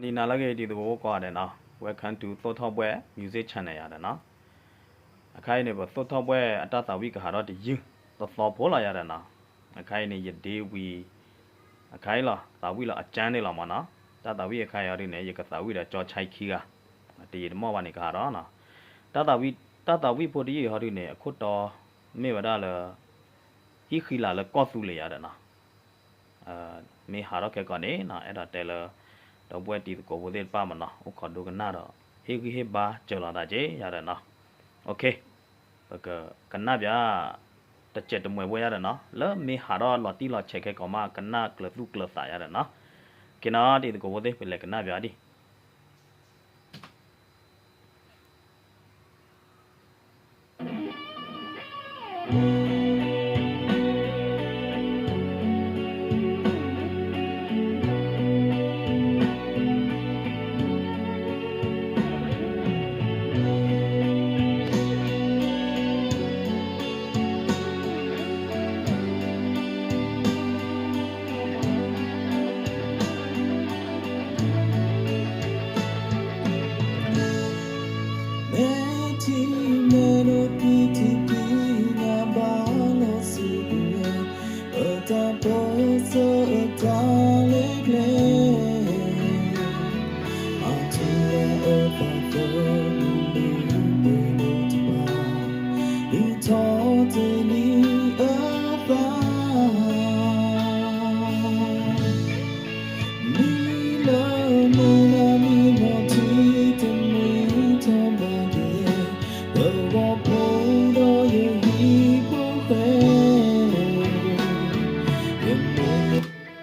ဒီနာလာကေဒီတော့ကွာတယ်နော် Welcome to သောထောက်ပွဲ music channel ရတယ်နော်အခိုင်နေပေါ့သောထောက်ပွဲအတတာဝိကဟာတော့ဒီယူသောပေါ်လာရတယ်နော်အခိုင်နေရဒေဝီအခိုင်လာတာဝိလာအကျန်းနေလာမနော်တတာဝိအခိုင်ရနေရကတာဝိလာကြောချိုက်ခီကဒီရမောပါနေကတော့နော်တတာဝိဖို့ဒီရဟရနေအခုတော့မေဝဒါလဟိခီလာလကောစုလေရတယ်နော်မေဟာတော့ကဲကနေနော်အဲ့ဒါတဲလတော့ဘွဲတီကိုဘိုတဲ့ပါမနော်ဥခဒုကနာတော့ဟေဂီဟေဘာကျော်လာတာကျေရတယ်နော်โอเคဘကနာဗျာတချက်တမွေဘွဲရတယ်နော်လဲမေဟာတော့လော်တီလော်ချက်ခဲကောမကနာကလစုကလစာရတယ်နော်ကနာတီကိုဘိုတဲ့ပြလေကနာဗျာဒီ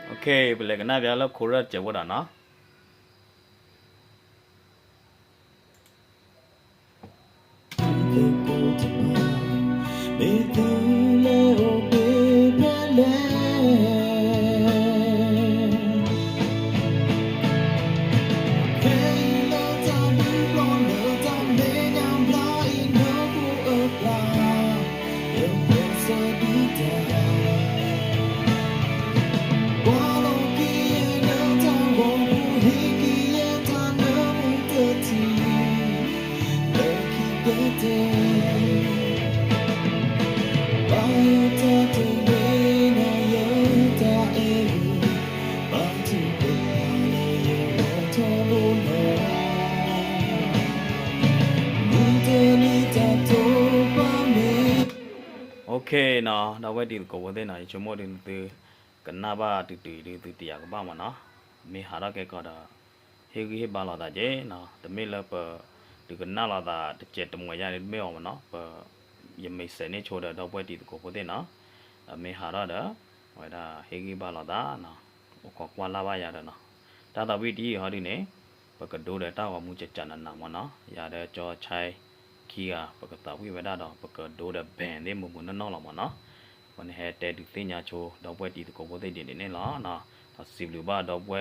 โอเคဘယ်လဲကနာဗျာလောက်ခိုရကျဝတာနော်โอเคနော်တော့ဝဲဒီကိုဝတဲ့နော်ချမောဒီတေကနာဘာတူတရားကပါမနော်မေဟာရကဲကတော့ဟေဂီဟေဘာလာတာကျဲနော်တမေလပဒီကနာလာတာတကျက်တမွေရတယ်မေအောင်မနော်ပယမေစနေချိုတော့ဝဲဒီကိုဝတဲ့နော်မေဟာရတာဝဲဒါဟေဂီဘာလာတာနော်ကိုကွာလာပါရတယ်နော်တာတာဝီဒီဟောဒီနေပကဒိုတဲ့တာဝမှုချက်ချန်နာမနော်ရတဲ့ကြောချိုင်ခီကပကတာဝိဝဒတော့ပကဒိုတဲ့ဘန်လေးမမနော်လာမနော်วันนี้แต่ดูสิญาโชดอกบัวตีตะโกบัวได้เด่นๆล่ะนะสิบลูบ้าดอกบัว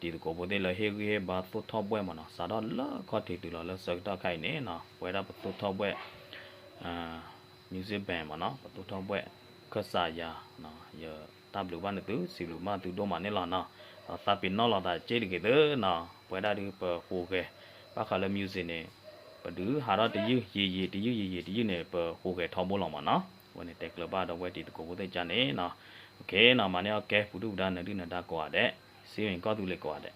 ตีตะโกบัวได้เลยเฮ้ยบ้าสุดท็อปบัวมันนะสาดละก็ตีดูแล้วสักตาใครเนี่ยนะบัวได้สุดท็อปบัวมิวสิกแบนด์มันนะสุดท็อปบัวก็สายานะอย่าตาบลูบ้านตัวสิบลูบ้าตัวโดมันนี่ล่ะนะตาเป็นนอล่ะตาเจ๊ดิเกเด้อนะบัวได้ดูเปิดโฟกัสป้าเขาเล่นมิวสิกเนี่ยปดูหาเราตีอยู่เนี่ยเปิดโฟกัสท็อปบัวลงมานะวันนี้แต่กลับบ้านเราไว้ที่ตะโกบุตรจานนี้นะโอเคนะมาเนี่ยโอเคผู้ดูด้านนั้นดูนะด้านกว่าเด้สิ่งก็ดูเลยกว่าเด้